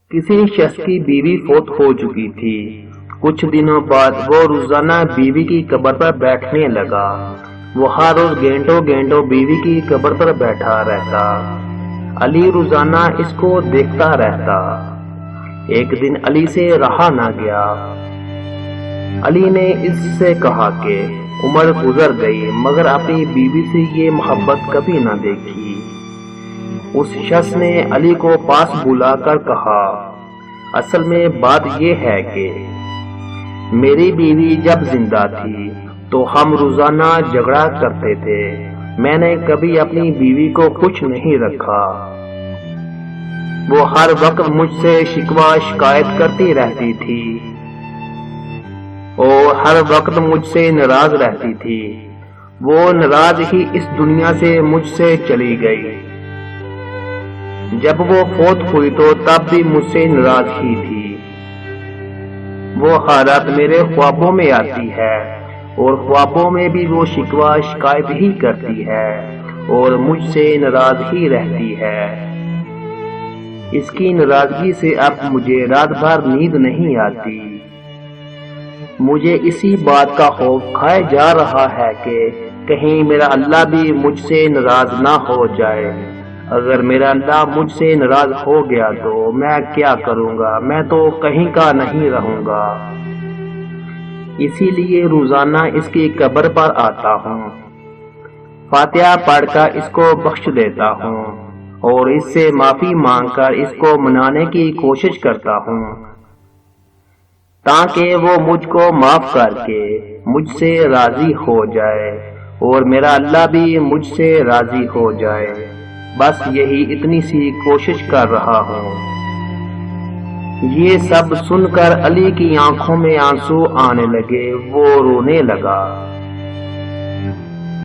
کسی شخص کی بیوی فوت ہو چکی تھی۔ کچھ دنوں بعد وہ روزانہ بیوی کی قبر پر بیٹھنے لگا۔ وہ ہر روز گھنٹوں گھنٹوں بیوی کی قبر پر بیٹھا رہتا۔ علی روزانہ اس کو دیکھتا رہتا۔ ایک دن علی سے رہا نہ گیا۔ علی نے اس سے کہا کہ عمر گزر گئی مگر اپنی بیوی سے یہ محبت کبھی نہ دیکھی۔ اس شخص نے علی کو پاس بلا کر کہا، اصل میں بات یہ ہے کہ میری بیوی جب زندہ تھی تو ہم روزانہ جھگڑا کرتے تھے۔ میں نے کبھی اپنی بیوی کو کچھ نہیں رکھا۔ وہ ہر وقت مجھ سے شکوہ شکایت کرتی رہتی تھی اور ہر وقت مجھ سے ناراض رہتی تھی۔ وہ ناراض ہی اس دنیا سے مجھ سے چلی گئی۔ جب وہ فوت ہوئی تو تب بھی مجھ سے ناراض ہی تھی۔ وہ ہر رات میرے خوابوں میں آتی ہے اور خوابوں میں بھی وہ شکوہ شکایت ہی کرتی ہے اور مجھ سے ناراض ہی رہتی ہے۔ اس کی ناراضگی سے اب مجھے رات بھر نیند نہیں آتی۔ مجھے اسی بات کا خوف کھائے جا رہا ہے کہ کہیں میرا اللہ بھی مجھ سے ناراض نہ ہو جائے۔ اگر میرا اللہ مجھ سے ناراض ہو گیا تو میں کیا کروں گا؟ میں تو کہیں کا نہیں رہوں گا۔ اسی لیے روزانہ اس کی قبر پر آتا ہوں، فاتحہ پڑھ کر اس کو بخش دیتا ہوں اور اس سے معافی مانگ کر اس کو منانے کی کوشش کرتا ہوں تاکہ وہ مجھ کو معاف کر کے مجھ سے راضی ہو جائے اور میرا اللہ بھی مجھ سے راضی ہو جائے۔ بس یہی اتنی سی کوشش کر رہا ہوں۔ یہ سب سن کر علی کی آنکھوں میں آنسو آنے لگے۔ وہ رونے لگا۔